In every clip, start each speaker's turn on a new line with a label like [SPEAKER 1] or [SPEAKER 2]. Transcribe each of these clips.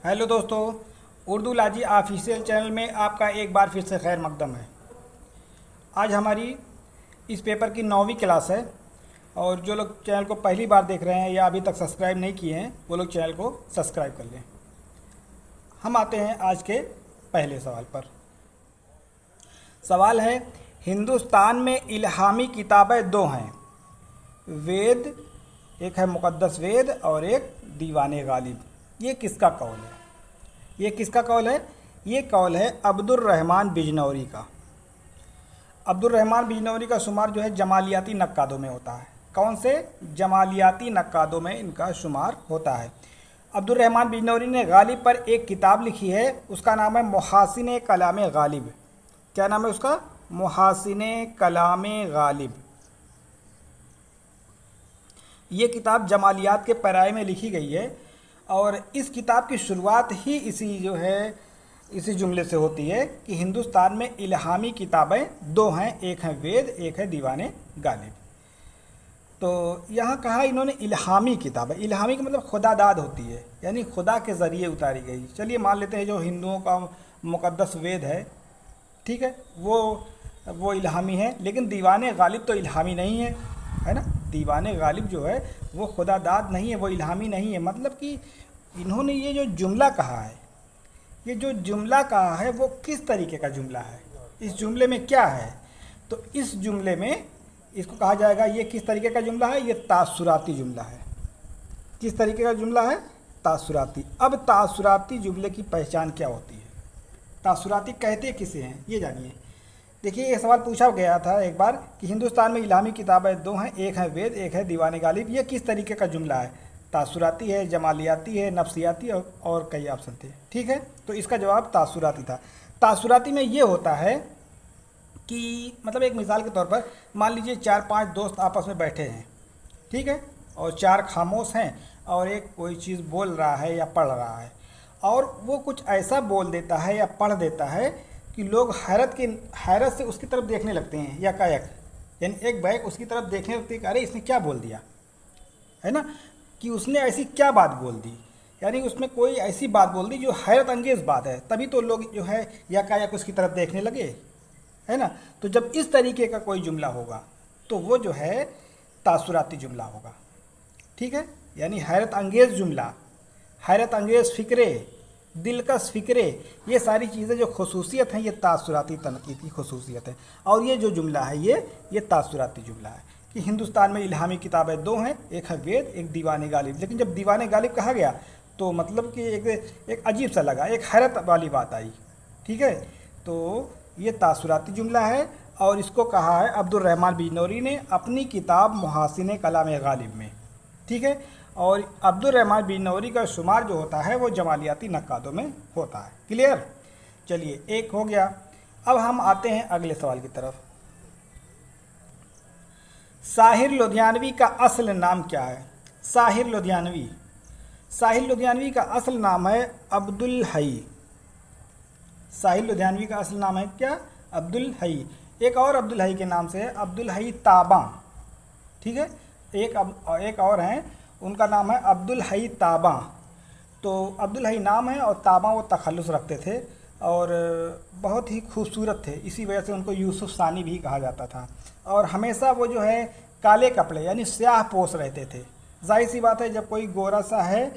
[SPEAKER 1] Hello दोस्तों, Urdu लाजी official channel में आपका एक बार फिर से खैर मकदम है। आज हमारी इस पेपर की 9वीं क्लास है और जो लोग चैनल को पहली बार देख रहे हैं या अभी तक सब्सक्राइब नहीं किए हैं वो लोग चैनल को सब्सक्राइब कर लें। हम आते हैं आज के पहले सवाल पर। सवाल है, हिंदुस्तान में इल्हामी किताबें दो हैं, वेद, एक है मुक़द्दस वेद और एक दीवाने गालिब। ये किसका कौल है? ये किसका कौल है? ये कौल है अब्दुर्रहमान बिजनौरी का। अब्दुर्रहमान बिजनौरी का शुमार जो है जमालियाती नक्कादों में होता है। कौन से? जमालियाती नक्कादों में इनका शुमार होता है। अब्दुर्रहमान बिजनौरी ने गालिब पर एक किताब लिखी है, उसका नाम है मुहासिने कलामे गालिब। क्या नाम है उसका? मुहासिने कलामे गालिब। ये किताब जमालियात के पैराए में लिखी गई है और इस किताब की शुरुआत ही इसी जुमले से होती है कि हिंदुस्तान में इल्हामी किताबें दो हैं, एक है वेद, एक है दीवाने गालिब। तो यहाँ कहा इन्होंने इल्हामी किताबें। इल्हामी का मतलब खुदादाद होती है, यानी खुदा के ज़रिए उतारी गई। चलिए मान लेते हैं जो हिंदुओं का मुक़द्दस वेद है, ठीक है, वो इल्हामी है, लेकिन दीवाने गालिब तो इल्हामी नहीं है ना। दीवाने गालिब जो है वो खुदादाद नहीं है, वो इल्हामी नहीं है। मतलब कि इन्होंने ये जो जुमला कहा है, ये जो जुमला कहा है वो किस तरीके का जुमला है, इस जुमले में क्या है? तो इस जुमले में इसको कहा जाएगा, ये किस तरीके का जुमला है? ये तासुराती जुमला है। किस तरीके का जुमला है? तासुराती। अब तासुराती जुमले की पहचान क्या होती है? तासुराती कहते किसे हैं ये जानिए। देखिए, ये सवाल पूछा गया था एक बार कि हिंदुस्तान में इल्हामी किताबें दो हैं, एक है वेद, एक है दीवाने गालिब। ये किस तरीके का जुमला है? तासुराती है, जमालियाती है, नफ्सियाती और कई ऑप्शन थे, ठीक है। तो इसका जवाब तासुराती था। तासुराती में ये होता है कि मतलब एक मिसाल के तौर पर मान लीजिए 4-5 दोस्त आपस में बैठे हैं, ठीक है, और 4 खामोश हैं और एक कोई चीज़ बोल रहा है या पढ़ रहा है और वो कुछ ऐसा बोल देता है या पढ़ देता है कि लोग हैरत से उसकी तरफ देखने लगते हैं, या कायक, यानी एक बैग उसकी तरफ देखने लगते हैं कि अरे इसने क्या बोल दिया, है ना, कि उसने ऐसी क्या बात बोल दी, यानी उसमें कोई ऐसी बात बोल दी जो हैरत अंगेज़ बात है, तभी तो लोग जो है या कायक उसकी तरफ देखने लगे, है ना। तो जब इस तरीके का कोई जुमला होगा तो वो जो है तासुराती जुमला होगा, ठीक है। यानी हैरत अंगेज़ जुमला, हैरत अंगेज़ फ़िक्रे, दिलकश फ़िक्रे, ये सारी चीज़ें जो खसूसियत हैं ये तासुराती तनक़ीद की खसूसियत है। और ये जो जुमला है ये तासुराती जुमला है कि हिंदुस्तान में इल्हामी किताबें दो हैं, एक है वेद, एक दीवाने गालिब। लेकिन जब दीवाने गालिब कहा गया तो मतलब कि एक अजीब सा लगा, एक हैरत वाली बात आई, ठीक है। तो ये तासुराती जुमला है और इसको कहा है अब्दुर्रहमान बिजनौरी ने अपनी किताब मुहासिने कलामे गालिब में, ठीक है। और अब्दुर्रहमान बिजनौरी का शुमार जो होता है वो जमालियाती नक्कादों में होता है। क्लियर? चलिए, एक हो गया। अब हम आते हैं अगले सवाल की तरफ। साहिर लुधियानवी का असल नाम क्या है? साहिर लुधियानवी का असल नाम है अब्दुल हई। साहिर लुधियानवी का असल नाम है क्या? अब्दुल हई। एक और अब्दुल हई के नाम से है अब्दुल हई ताबा, ठीक है। एक और हैं, उनका नाम है अब्दुल हई ताबा। तो अब्दुल हई नाम है और ताबा वो तखल्लुस रखते थे और बहुत ही खूबसूरत थे, इसी वजह से उनको यूसुफ सानी भी कहा जाता था। और हमेशा वो जो है काले कपड़े यानी स्याह पोश रहते थे। जाहिर सी बात है, जब कोई गोरा सा है,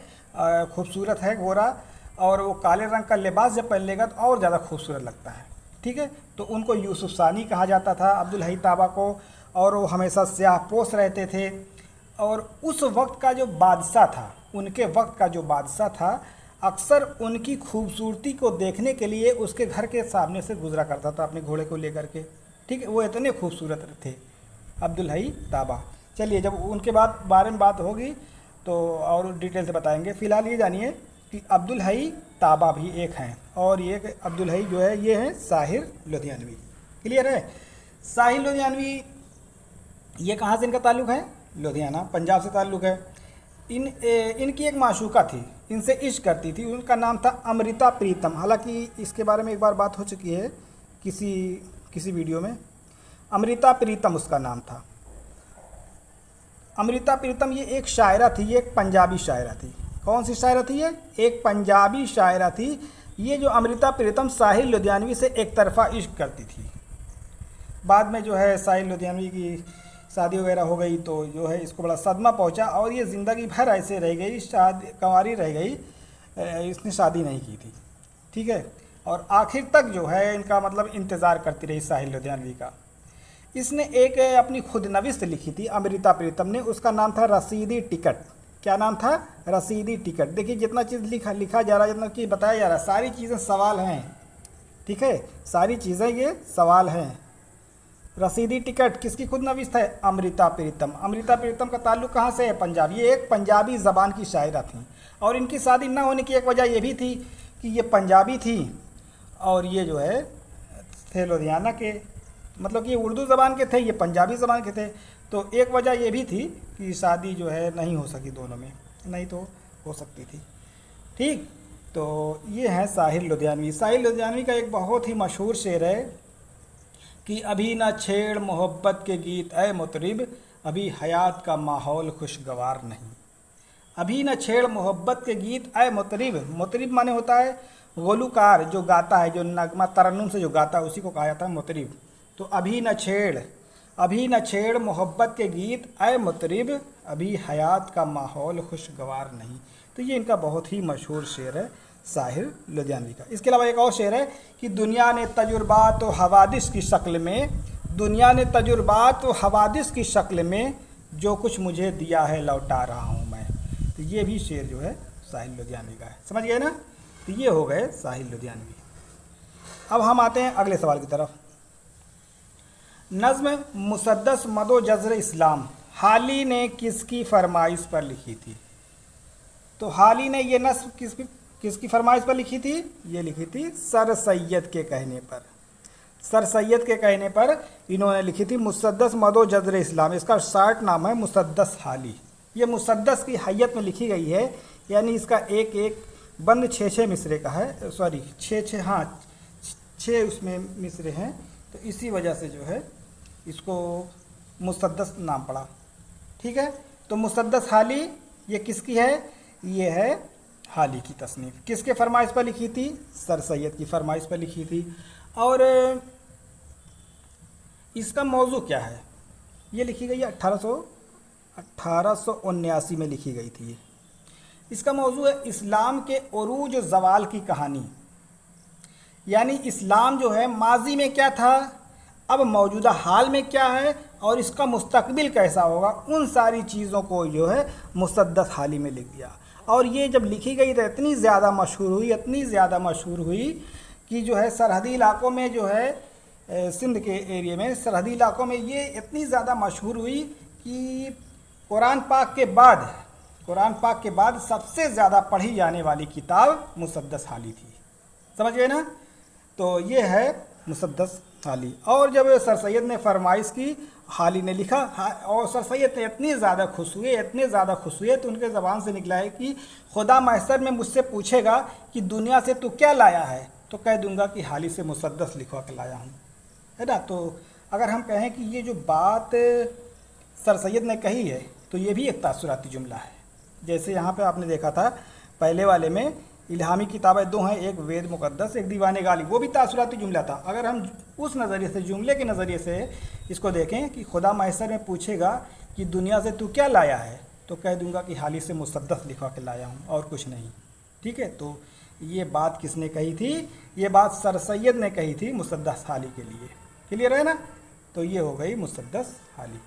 [SPEAKER 1] खूबसूरत है गोरा, और वो काले रंग का लिबास जब पहन लेगा तो और ज़्यादा खूबसूरत लगता है, ठीक है। तो उनको यूसुफ सानी कहा जाता था, अब्दुल हई ताबा को, और वो हमेशा स्याह पोश रहते थे। और उस वक्त का जो बादशाह था, उनके वक्त का जो बादशाह था, अक्सर उनकी खूबसूरती को देखने के लिए उसके घर के सामने से गुजरा करता था अपने घोड़े को लेकर के, ठीक है। वो इतने खूबसूरत थे अब्दुल हई ताबा। चलिए, जब उनके बारे में बात होगी तो और डिटेल से बताएंगे। फ़िलहाल ये जानिए कि अब्दुल हई ताबा भी एक हैं और ये अब्दुल हई जो है ये हैं साहिर लुधियानवी। क्लियर है? साहिर लुधियानवी ये कहाँ से इनका ताल्लुक़ है? लुधियाना, पंजाब से ताल्लुक़ है। इनकी एक माशूका थी, इनसे इश्क करती थी, उनका नाम था अमृता प्रीतम। हालांकि इसके बारे में एक बार बात हो चुकी है किसी वीडियो में। अमृता प्रीतम उसका नाम था। अमृता प्रीतम ये एक शायरा थी, ये एक पंजाबी शायरा थी। कौन सी शायरा थी ये? एक पंजाबी शायरा थी ये, जो अमृता प्रीतम साहिल लुधियानवी से एक तरफा इश्क करती थी। बाद में जो है साहिल लुधियानवी की शादी वगैरह हो गई तो जो है इसको बड़ा सदमा पहुंचा और ये ज़िंदगी भर ऐसे रह गई, शादी कंवारी रह गई, इसने शादी नहीं की थी। ठीक है, और आखिर तक जो है इनका मतलब इंतज़ार करती रही साहिल लुधियानवी का। इसने एक अपनी खुद नविस्त लिखी थी अमृता प्रीतम ने, उसका नाम था रसीदी टिकट। क्या नाम था? रसीदी टिकट। देखिए जितना चीज़ लिखा जा रहा है, जितना चीज़ बताया जा रहा है, सारी चीज़ें सवाल हैं। ठीक है, सारी चीज़ें ये सवाल हैं। रसीदी टिकट किसकी खुद नविस्त है? अमृता प्रीतम। अमृता प्रीतम का ताल्लुक़ कहाँ से है? पंजाब। ये एक पंजाबी ज़बान की शायरा थी और इनकी शादी ना होने की एक वजह ये भी थी कि ये पंजाबी थी और ये जो है थे लुधियाना के, मतलब कि ये उर्दू ज़बान के थे, ये पंजाबी ज़बान के थे। तो एक वजह ये भी थी कि शादी जो है नहीं हो सकी दोनों में, नहीं तो हो सकती थी। ठीक, तो ये है साहिल लुधियानवी। साहिल लुधियानवी का एक बहुत ही मशहूर शेर है कि अभी ना छेड़ मोहब्बत के गीत ऐ मुतरिब, अभी हयात का माहौल खुशगवार नहीं। अभी न छेड़ मोहब्बत के गीत ऐ मुतरिब। मुतरिब माने होता है गुलूकार, जो गाता है, जो नगमा तरन्नुम से जो गाता है, उसी को कहा जाता है मुतरिब। तो अभी न छेड़ मोहब्बत के गीत ऐ मुतरिब, अभी हयात का माहौल खुशगवार नहीं। तो ये इनका बहुत ही मशहूर शेर है साहिल लुधियानवी का। इसके अलावा एक और शेर है कि दुनिया ने तजुर्बात व हवादिस की शक्ल में, दुनिया ने तजुर्बात व हवादिस की शक्ल में जो कुछ मुझे दिया है लौटा रहा हूँ मैं। तो ये भी शेर जो है साहिल लुधियानवी का है। समझ गए ना? तो ये हो गए साहिल लुधियानवी। अब हम आते हैं अगले सवाल की तरफ। नज़्म मुसद्दस मदो जज़्र इस्लाम हाली ने किसकी फरमाइश पर लिखी थी? तो हाली ने ये नज़्म किसकी फरमाइश पर लिखी थी? ये लिखी थी सर सैयद के कहने पर। सर सैयद के कहने पर इन्होंने लिखी थी मुसद्दस मदो जज़्र इस्लाम। इसका शार्ट नाम है मुसद्दस हाली। ये मुसद्दस की हैयत में लिखी गई है, यानी इसका एक एक बंद 6-6 मिसरे का है, सॉरी 6-6, हाँ 6 उसमें मिसरे हैं, तो इसी वजह से जो है इसको मुसद्दस नाम पड़ा। ठीक है, तो मुसद्दस हाली ये किसकी है? ये है हाली की तसनीफ़। किसके फरमाइश पर लिखी थी? सर सैयद की फरमाइश पर लिखी थी। और इसका मौजू क्या है? ये लिखी गई है 1879 में लिखी गई थी। इसका मौजू है इस्लाम के उरूज व ज़वाल की कहानी। यानी इस्लाम जो है माजी में क्या था, अब मौजूदा हाल में क्या है और इसका मुस्तकबिल कैसा होगा, उन सारी चीज़ों को जो है मुसद्दस हाली में लिख दिया। और ये जब लिखी गई तो इतनी ज़्यादा मशहूर हुई कि जो है सरहदी इलाक़ों में जो है सिंध के एरिया में सरहदी इलाक़ों में ये इतनी ज़्यादा मशहूर हुई कि कुरान पाक के बाद सबसे ज़्यादा पढ़ी जाने वाली किताब मुसद्दस हाली थी। समझ गए ना? तो ये है मुसद्दस हाली। और जब सर सैयद ने फरमाइश की, हाली ने लिखा, और सर सैयद ने इतने ज़्यादा खुश हुए तो उनके ज़बान से निकला है कि खुदा महशर में मुझसे पूछेगा कि दुनिया से तू क्या लाया है, तो कह दूंगा कि हाली से मुसद्दस लिखवा के लाया हूँ, है ना। तो अगर हम कहें कि ये जो बात सर सैयद ने कही है तो ये भी एक तासुराती जुमला है। जैसे यहाँ पे आपने देखा था पहले वाले में इल्हामी किताबें 2 हैं, एक वेद मुक़द्दस, एक दीवाने गाली, वो भी तासुराती जुमला था। अगर हम उस नज़रिए से, जुमले के नज़रिए से इसको देखें कि खुदा महशर में पूछेगा कि दुनिया से तू क्या लाया है, तो कह दूंगा कि हाली से मुसद्दस लिखवा के लाया हूँ और कुछ नहीं। ठीक है, तो ये बात किसने कही थी? ये बात सर सैयद ने कही थी मुसद्दस हाली के लिए। क्लियर है ना? तो ये हो गई मुसद्दस हाली।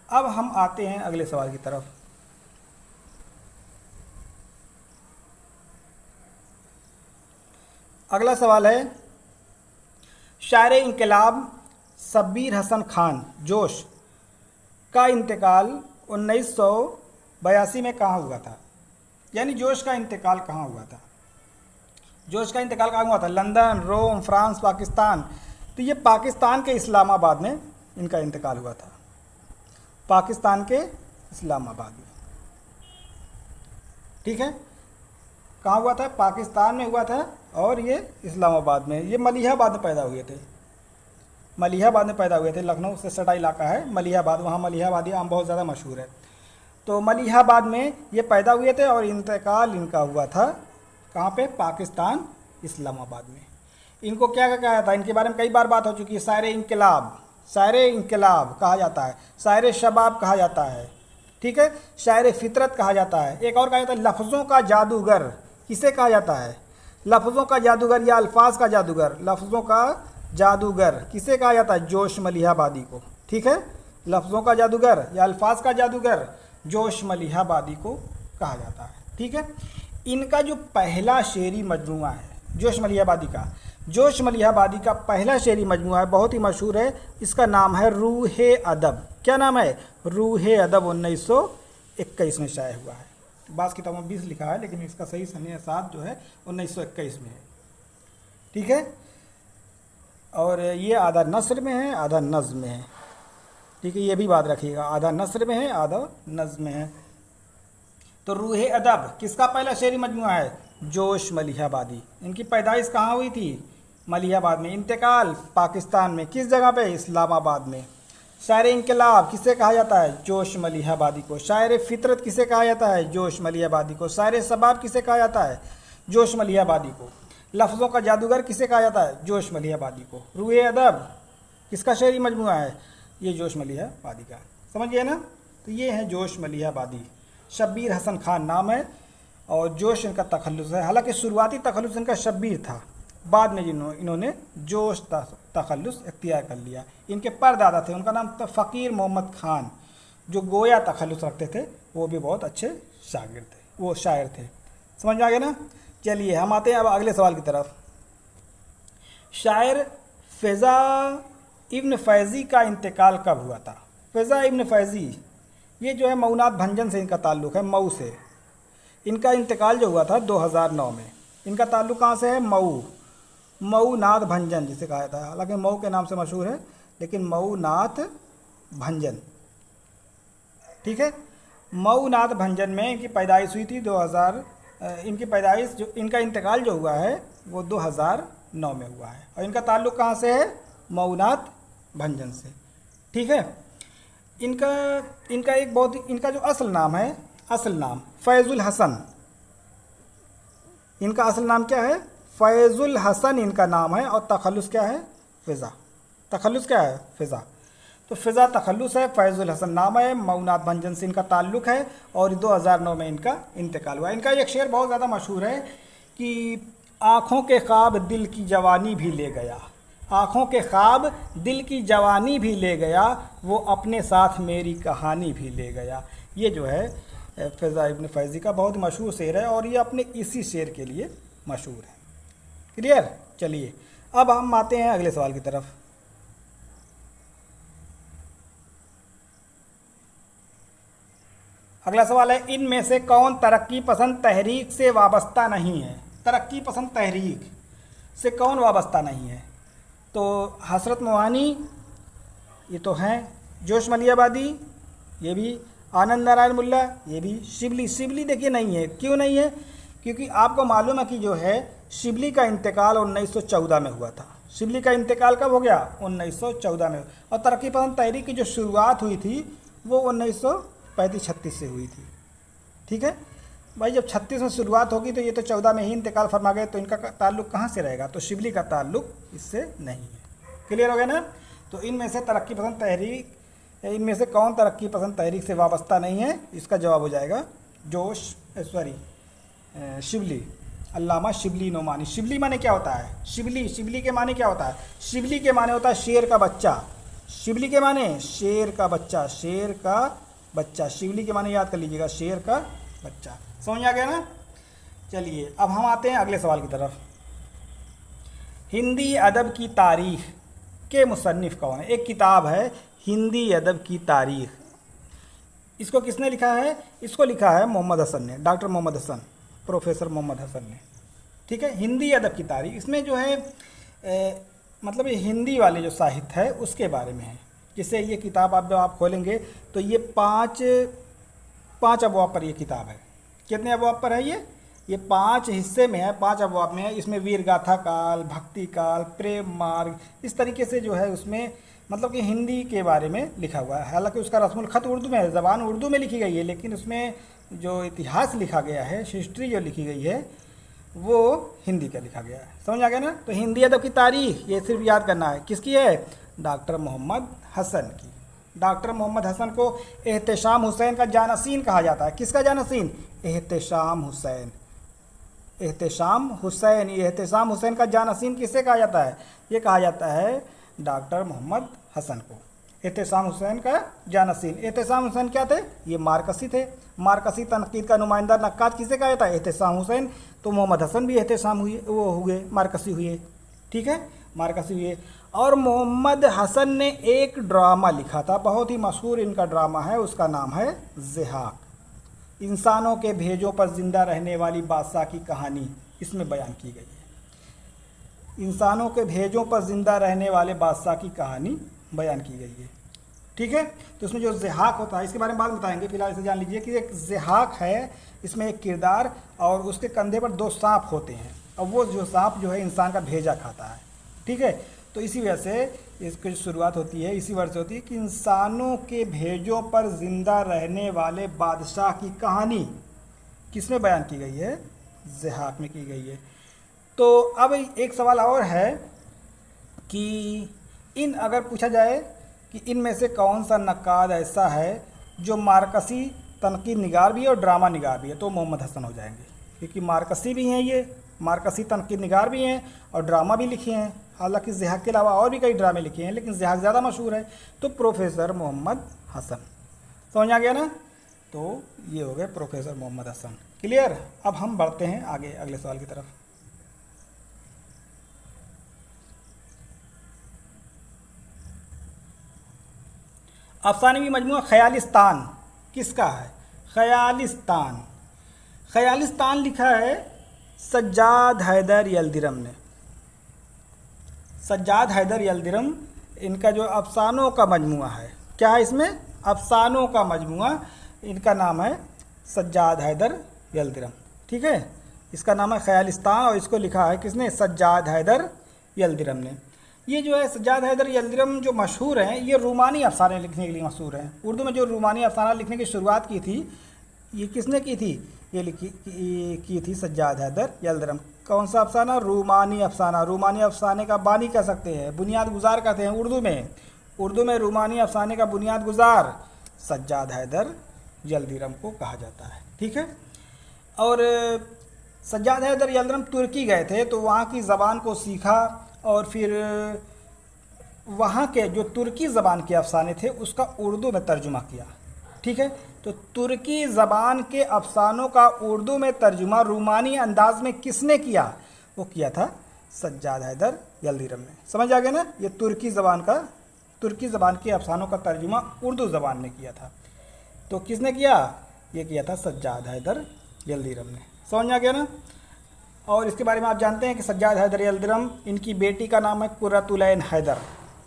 [SPEAKER 1] अब हम आते हैं अगले सवाल की तरफ। अगला सवाल है, शायर इंकलाब शब्बीर हसन खान जोश का इंतकाल 1982 में कहाँ हुआ था? यानी जोश का इंतकाल कहाँ हुआ था? जोश का इंतकाल कहाँ हुआ था? लंदन, रोम, फ्रांस, पाकिस्तान। तो ये पाकिस्तान के इस्लामाबाद में इनका इंतकाल हुआ था। पाकिस्तान के इस्लामाबाद में। ठीक है, कहाँ हुआ था? पाकिस्तान में हुआ था और ये इस्लामाबाद में। ये मलिहाबाद में पैदा हुए थे। मलिहाबाद में पैदा हुए थे, लखनऊ से सटा इलाका है मलिहाबाद, वहाँ मलिहाबादी आम बहुत ज़्यादा मशहूर है। तो मलिहाबाद में ये पैदा हुए थे और इंतकाल इनका हुआ था कहाँ पे? पाकिस्तान, इस्लामाबाद में। इनको क्या कहा जाता है? इनके बारे में कई बार बात हो चुकी है। शायर इंकलाब, शायर इंकलाब कहा जाता है, शायर शबाब कहा जाता है, ठीक है, शायर फितरत कहा जाता है। एक और कहा जाता है लफ्ज़ों का जादूगर। किसे कहा जाता है? लफ्ज़ों का जादूगर या अल्फाज का जादूगर। लफ्ज़ों का जादूगर किसे कहा जाता है? जोश मलिहाबादी को, ठीक है। लफ्ज़ों का जादूगर या अल्फाज का जादूगर जोश मलिहाबादी को कहा जाता है, ठीक है। इनका जो पहला शेरी मजमूआ है जोश मलिहाबादी का, जोश मलिहाबादी का पहला शेरी मजमूआ है, बहुत ही मशहूर है। इसका नाम है रूहे अदब। क्या नाम है? रूहे अदब। 1921 में शाये हुआ है। बाज़ किताबों में 20 लिखा है, लेकिन इसका सही सने साथ जो है 1921 में है, ठीक है। और ये आधा नस्र में है, आधा नज़्म में है, ठीक है, ये भी बात रखिएगा, आधा नस्र में है, आधा नज़्म में है। तो रूहे अदब किसका पहला शेरी मजमूआ है? जोश मलिहाबादी। इनकी पैदाइश कहाँ हुई थी? मलिहाबाद में। इंतकाल पाकिस्तान में। किस जगह पे? इस्लामाबाद में। शायर इंकलाब किसे कहा जाता है? जोश मलिहाबादी को। शायर फितरत किसे कहा जाता है? जोश मलिहाबादी को। शायर शबाब किसे कहा जाता है? जोश मलिहाबादी को। लफ्ज़ों का जादूगर किसे कहा जाता है? जोश मलिहाबादी को। रूहे अदब किसका शेरी मजमूआ है? ये जोश मलिहाबादी का। समझ गए ना? तो ये है जोश मलिहाबादी। शब्बीर हसन खान नाम है और जोश इनका तखल्लुस है। हालांकि शुरुआती तखल्लुस इनका शब्बीर था, बाद में इन्होंने जोश तखल्लुस इख्तियार कर लिया। इनके परदादा थे, उनका नाम था फ़कीर मोहम्मद खान, जो गोया तखल्लुस रखते थे। वो भी बहुत अच्छे शागिर थे, वो शायर थे। समझ में आ गया ना? चलिए हम आते हैं अब अगले सवाल की तरफ। शायर फ़ैज़ा इब्न फ़ैज़ी का इंतकाल कब हुआ था? फ़ैज़ा इब्न फ़ैज़ी ये जो है मऊनात भंजन से इनका ताल्लुक़ है, मऊ से। इनका इंतकाल जो हुआ था 2009 में। इनका ताल्लुक़ कहाँ से है? मऊ, मऊ नाथ भंजन जिसे कहा जाता है। हालांकि मऊ के नाम से मशहूर है, लेकिन मऊ नाथ भंजन, ठीक है। मऊ नाथ भंजन में इनकी पैदाइश हुई थी 2000। इनकी पैदाइश जो इनका इंतकाल जो हुआ है वो 2009 में हुआ है। और इनका ताल्लुक़ कहाँ से है? मऊ नाथ भंजन से, ठीक है। इनका एक बहुत इनका जो असल नाम है, असल नाम फैज़ुल हसन। इनका असल नाम क्या है? फैज़ुल हसन इनका नाम है। और तखल्लुस क्या है? फ़िज़ा। तखल्लुस क्या है? फ़िज़ा। तो फ़िज़ा तखल्लुस है, फैज़ुल हसन नाम है, मऊनात भंजन से इनका ताल्लुक़ है और 2009 में इनका इंतकाल हुआ। इनका एक शेर बहुत ज़्यादा मशहूर है कि आँखों के ख्वाब दिल की जवानी भी ले गया, आँखों के ख्वाब दिल की जवानी भी ले गया, वो अपने साथ मेरी कहानी भी ले गया। ये जो है फ़ैज़ा इब्न फ़ैज़ी का बहुत मशहूर शेर है और ये अपने इसी शेर के लिए मशहूर है। क्लियर? चलिए अब हम आते हैं अगले सवाल की तरफ। अगला सवाल है, इनमें से कौन तरक्की पसंद तहरीक से वाबस्ता नहीं है? तरक्की पसंद तहरीक से कौन वाबस्ता नहीं है? तो हसरत मोहानी ये तो हैं, जोश मलिहाबादी ये भी, आनंद नारायण मुल्ला ये भी, शिबली, शिबली देखिए नहीं है। क्यों नहीं है? क्योंकि आपको मालूम है कि जो है शिबली का इंतकाल 1914 में हुआ था। शिबली का इंतकाल कब हो गया? 1914 में। और तरक्की पसंद तहरीक की जो शुरुआत हुई थी वो 1935-36 से हुई थी, ठीक है भाई। जब 36 में शुरुआत होगी तो ये तो 14 में ही इंतकाल फरमा गए, तो इनका ताल्लुक़ कहाँ से रहेगा? तो शिबली का ताल्लुक़ इससे नहीं है। क्लियर हो गया ना? तो इनमें से तरक्की पसंद तहरीक, इनमें से कौन तरक्की पसंद तहरीक से वाबस्ता नहीं है? इसका जवाब हो जाएगा शिबली, अल्लामा शिबली नोमानी। शिबली माने क्या होता है? शिबली, शिबली के माने क्या होता है? शिबली के माने होता है शेर का बच्चा। शिबली के माने शेर का बच्चा, शेर का बच्चा। शिबली के माने याद कर लीजिएगा, शेर का बच्चा। समझ आ गया ना? चलिए अब हम आते हैं अगले सवाल की तरफ। हिंदी अदब की तारीख़ के मुसन्निफ़ कौन है? एक किताब है हिंदी अदब की तारीख़। इसको किसने लिखा है? इसको लिखा है मोहम्मद हसन ने, डॉक्टर मोहम्मद हसन, प्रोफेसर मोहम्मद हसन ने, ठीक है। हिंदी अदब की तारीख़, इसमें जो है मतलब ये हिंदी वाले जो साहित्य है उसके बारे में है। जैसे ये किताब आप खोलेंगे तो ये पाँच अबवाब पर ये किताब है। कितने अबवाब पर है ये 5 हिस्से में है, 5 अबवाब में है। इसमें वीर गाथा काल, भक्ति काल, प्रेम मार्ग, इस तरीके से जो है उसमें मतलब कि हिंदी के बारे में लिखा हुआ है। हालांकि उसका रस्मुल ख़त उर्दू में है, ज़बान उर्दू में लिखी गई है, लेकिन उसमें जो इतिहास लिखा गया है, हिस्ट्री जो लिखी गई है, वो हिंदी का लिखा गया है। समझ आ गया ना। तो हिंदी अदब की तारीख ये सिर्फ याद करना है, किसकी है? डॉक्टर मोहम्मद हसन की। डॉक्टर मोहम्मद हसन को एहतेशाम हुसैन का जानसीन कहा जाता है। किसका जानसीन? एहतेशाम हुसैन। एहतेशाम हुसैन, ये एहतेशाम हुसैन का जानसीन किसे कहा जाता है? ये कहा जाता है डॉक्टर मोहम्मद हसन को। एहतेशाम हुसैन का जानसीन। एहतेशाम हुसैन क्या थे? ये मार्कसी थे। मार्कसी तनकीद का नुमाइंदा नक्काद किसे कहा जाता है? एहतेशाम हुसैन। तो मोहम्मद हसन भी एहतेशाम हुए, वो हुए मार्कसी हुए। ठीक है, मार्कसी हुए। और मोहम्मद हसन ने एक ड्रामा लिखा था, बहुत ही मशहूर इनका ड्रामा है, उसका नाम है ज़िहाक। इंसानों के भेजों पर ज़िंदा रहने वाली बादशाह की कहानी इसमें बयान की गई है। इंसानों के भेजों पर ज़िंदा रहने वाले बादशाह की कहानी बयान की गई है। ठीक है, तो इसमें जो ज़िहाक होता है इसके बारे में बाद बताएंगे, फिलहाल इसे जान लीजिए कि एक ज़िहाक है, इसमें एक किरदार और उसके कंधे पर 2 सांप होते हैं, और वो जो सांप जो है इंसान का भेजा खाता है। ठीक है, तो इसी वजह से इसकी शुरुआत होती है, इसी वर्ष से होती है कि इंसानों के भेजों पर ज़िंदा रहने वाले बादशाह की कहानी किसमें बयान की गई है? ज़िहाक में की गई है। तो अब एक सवाल और है कि अगर पूछा जाए कि इनमें से कौन सा नक्काद ऐसा है जो मार्कसी तनकीद निगार भी है और ड्रामा निगार भी है, तो मोहम्मद हसन हो जाएंगे, क्योंकि मार्कसी भी हैं, ये मार्कसी तनकीद निगार भी हैं और ड्रामा भी लिखे हैं। हालांकि ज़िहाक के अलावा और भी कई ड्रामे लिखे हैं, लेकिन ज़िहाक ज़्यादा मशहूर है। तो प्रोफेसर मोहम्मद हसन, समझ आ गया ना। तो ये हो गए प्रोफेसर मोहम्मद हसन। क्लियर। अब हम बढ़ते हैं आगे अगले सवाल की तरफ। अफसानवी मजमूआ ख़यालिस्तान किसका है? ख़यालिस्तान। ख़यालिस्तान लिखा है सज्जाद हैदर यल्दिरम ने। सज्जाद हैदर यल्दिरम, इनका जो अफसानों का मजमूआ है, क्या है इसमें? अफसानों का मजमूआ। इनका नाम है सज्जाद हैदर यल्दिरम। ठीक है, इसका नाम है ख़यालिस्तान और इसको लिखा है किसने? सज्जाद हैदर यल्दिरम ने। ये जो है सज्जाद हैदर यल्दिरम जो मशहूर हैं, ये रूमानी अफसाने लिखने के लिए मशहूर हैं। उर्दू में जो रूमानी अफसाना लिखने की शुरुआत की थी, ये किसने की थी? ये की थी सज्जाद हैदर यल्दिरम। कौन सा अफसाना? रूमानी अफसाना। रूमानी अफसाने का बानी कह सकते हैं, बुनियाद गुजार कहते हैं उर्दू में। उर्दू में रूमानी अफसाने का बुनियाद गुजार सज्जाद हैदर यल्दिरम को कहा जाता है। ठीक है, और सज्जाद हैदर यल्दिरम तुर्की गए थे, तो वहाँ की ज़बान को सीखा और फिर वहाँ के जो तुर्की ज़बान के अफसाने थे उसका उर्दू में तर्जुमा किया। ठीक है, तो तुर्की ज़बान के अफसानों का उर्दू में तर्जुमा रूमानी अंदाज में किसने किया? वो किया था सज्जाद हैदर यल्दिरम ने। समझ आ गया ना। ये तुर्की ज़बान के अफसानों का तर्जुमा उर्दू ज़बान ने किया था। तो किसने किया? ये किया था सज्जाद हैदर यल्दिरम ने। समझ आ गया ना। और इसके बारे में आप जानते हैं कि सज्जाद हैदर यल्दिरम, इनकी बेटी का नाम है कुर्रतुलैन हैदर,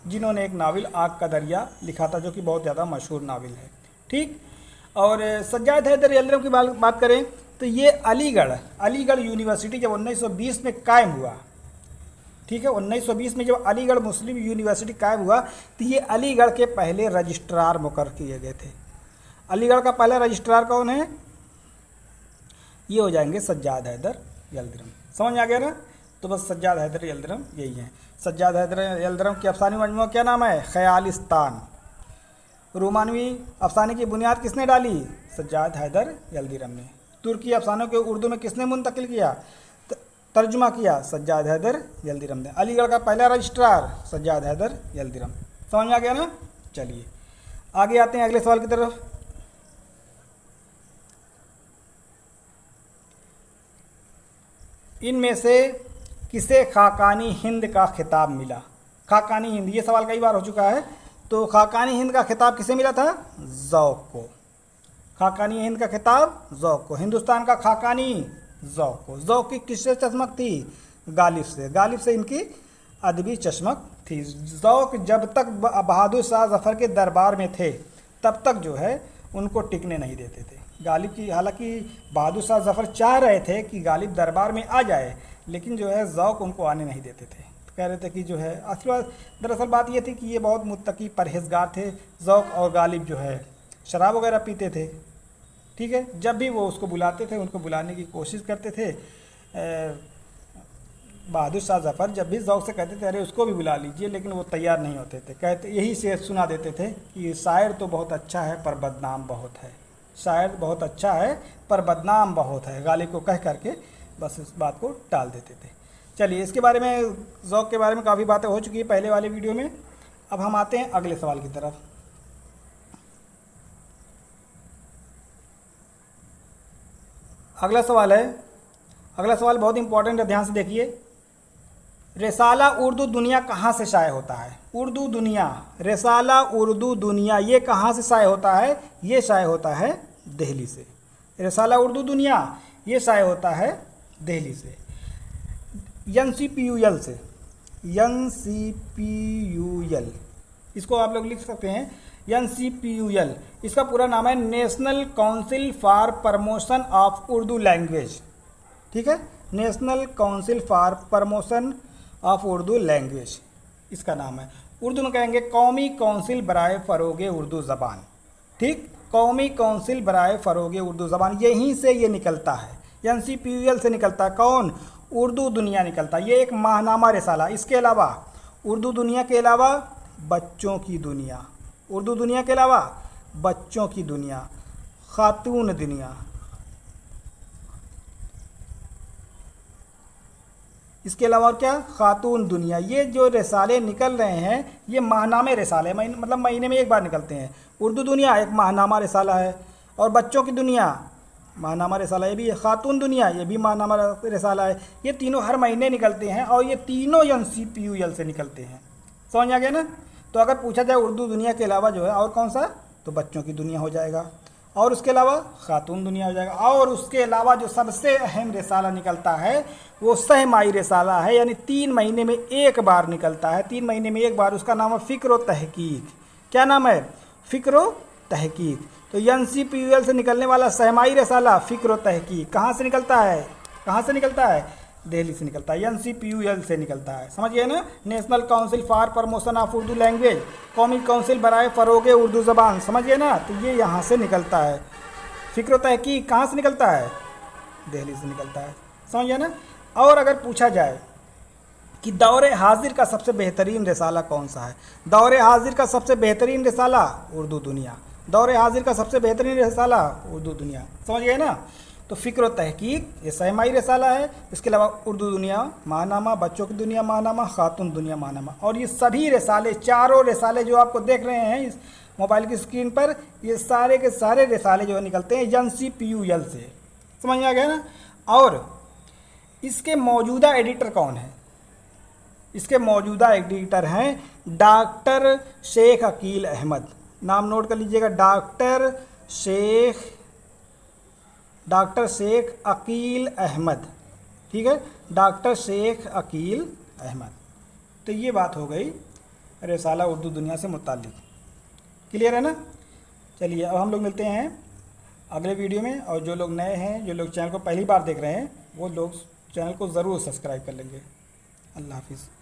[SPEAKER 1] जिन्होंने एक नावल आग का दरिया लिखा था, जो कि बहुत ज़्यादा मशहूर नावल है। ठीक, और सज्जाद हैदर यल्दिरम की बात करें तो ये अलीगढ़ यूनिवर्सिटी जब 1920 में कायम हुआ, ठीक है, 1920 में जब अलीगढ़ मुस्लिम यूनिवर्सिटी कायम हुआ, तो ये अलीगढ़ के पहले रजिस्ट्रार मुकर्रर किए गए थे। अलीगढ़ का पहला रजिस्ट्रार कौन है? ये हो जाएंगे सज्जाद हैदर यल्दिरम। समझ आ गया ना। तो बस सज्जाद हैदर यल्दिरम यही है। सज्जाद हैदर यल्दिरम की अफसानी मजमूआ क्या नाम है? ख़यालिस्तान। रोमानवी अफसाने की बुनियाद किसने डाली? सज्जाद हैदर यल्दिरम ने। तुर्की अफसानों के उर्दू में किसने मुंतकिल किया, तर्जुमा किया? सज्जाद हैदर यल्दिरम ने। अलीगढ़ का पहला रजिस्ट्रार सज्जाद हैदर यल्दिरम। समझ आ गया ना। चलिए आगे आते हैं अगले सवाल की तरफ। इनमें से किसे खाकानी हिंद का खिताब मिला? खाकानी हिंद, ये सवाल कई बार हो चुका है। तो खाकानी हिंद का खिताब किसे मिला था? ज़ौक़ को। खाकानी हिंद का खिताब ज़ौक़ को। हिंदुस्तान का खाकानी ज़ौक़ को। ज़ौक़ की किससे चश्मक थी? गालिब से। गालिब से इनकी अदबी चश्मक थी। ज़ौक़ जब तक बहादुर शाह ज़फ़र के दरबार में थे तब तक जो है उनको टिकने नहीं देते थे। गालिब की, हालांकि बहादुर शाह ज़फ़र चाह रहे थे कि गालिब दरबार में आ जाए, लेकिन जो है ज़ौक़ उनको आने नहीं देते थे। कह रहे थे कि जो है असली बात, दरअसल बात ये थी कि ये बहुत मुत्तकी परहेजगार थे। ज़ौक़ और गालिब जो है शराब वगैरह पीते थे, ठीक है। जब भी वो उसको बुलाते थे, उनको बुलाने की कोशिश करते थे, बहादुर शाह ज़फ़र जब भी ज़ौक़ से कहते थे अरे उसको भी बुला लीजिए, लेकिन वो तैयार नहीं होते थे। कहते यही शेर सुना देते थे कि शायर तो बहुत अच्छा है पर बदनाम बहुत है, शायर बहुत अच्छा है पर बदनाम बहुत है, गालिब को कह करके बस इस बात को टाल देते थे। चलिए, इसके बारे में, ज़ौक़ के बारे में काफ़ी बातें हो चुकी है पहले वाले वीडियो में। अब हम आते हैं अगले सवाल की तरफ। अगला सवाल बहुत इंपॉर्टेंट है, ध्यान से देखिए। रिसाला उर्दू दुनिया कहाँ से शाये होता है? उर्दू दुनिया, रिसाला उर्दू दुनिया, ये कहाँ से शाये होता है? ये शाये होता है दिल्ली से। रिसाला उर्दू दुनिया ये शाये होता है दिल्ली से, NCPUL से। NCPUL, इसको आप लोग लिख सकते हैं NCPUL। इसका पूरा नाम है national council for promotion of Urdu language, ठीक है। National council for promotion of Urdu language इसका नाम है। उर्दू में कहेंगे कौमी काउंसिल बराए फ़रोग़ उर्दू ज़बान, ठीक। कौमी काउंसिल बराए फ़रोग़ उर्दू ज़बान, यहीं से ये निकलता है, NCPUL से निकलता है। कौन? उर्दू दुनिया निकलता है। ये एक माहनामा रिसाला। इसके अलावा उर्दू दुनिया के अलावा बच्चों की दुनिया, उर्दू दुनिया के अलावा बच्चों की दुनिया, खातून दुनिया, इसके अलावा और क्या? खातून दुनिया। ये जो रिसाले निकल रहे हैं ये माहनामे रिसाले, मतलब महीने में एक बार निकलते हैं। उर्दू दुनिया एक माहनामा रिसाला है, और बच्चों की दुनिया माहनामा रिसाला ये भी है, खातून दुनिया ये भी माहनामा रिसाला है। ये तीनों हर महीने निकलते हैं और ये तीनों NCPUL से निकलते हैं। समझ आ गया ना? तो अगर पूछा जाए उर्दू दुनिया के अलावा जो है और कौन सा, तो बच्चों की दुनिया हो जाएगा, और उसके अलावा खातून दुनिया हो जाएगा। और उसके अलावा जो सबसे अहम रिसाला निकलता है वो सहमाई रिसाला है, यानी 3 महीने में एक बार निकलता है। 3 महीने में एक बार। उसका नाम है फ़िक्र व तहकीक। क्या नाम है? फ़िक्र व तहकीक। तो NCPUL से निकलने वाला सहमाई रिसाला फ़िक्र व तहकीक कहाँ से निकलता है? कहाँ से निकलता है? दिल्ली से निकलता है, NCPUL से निकलता है। समझिए ना? National council for promotion of Urdu language, कौमी काउंसिल बराए फ़रोग़ उर्दू ज़बान, समझिए ना? तो ये यहाँ से निकलता है। फ़िक्र व तहकीक कहाँ से निकलता है? दिल्ली से निकलता है। समझिए ना? और अगर पूछा जाए कि दौरे हाजिर का सबसे बेहतरीन रिसाला कौन सा है? दौरे हाजिर का सबसे बेहतरीन रिसाला उर्दू दुनिया। दौरे हाजिर का सबसे बेहतरीन रिसाला उर्दू दुनिया। समझ गए ना? तो फ़िक्र व तहकीक ये सहमाई रिसाला है। इसके अलावा उर्दू दुनिया माहनामा, बच्चों की दुनिया माहनामा, खातून दुनिया माहनामा। और ये सभी रिसाले, चारों रिसाले जो आपको देख रहे हैं इस मोबाइल की स्क्रीन पर, ये सारे के सारे रिसाले जो निकलते हैं NCPUL से। समझ में आ गया ना? और इसके मौजूदा एडिटर कौन है? इसके मौजूदा एडिटर हैं डॉक्टर शेख अकील अहमद। नाम नोट कर लीजिएगा, डॉक्टर शेख अकील अहमद, ठीक है। डॉक्टर शेख अकील अहमद। तो ये बात हो गई रिसाला उर्दू दुनिया से मुताल्लिक। क्लियर है ना? चलिए, अब हम लोग मिलते हैं अगले वीडियो में। और जो लोग नए हैं, जो लोग चैनल को पहली बार देख रहे हैं, वो लोग चैनल को ज़रूर सब्सक्राइब कर लेंगे। अल्लाह हाफिज़।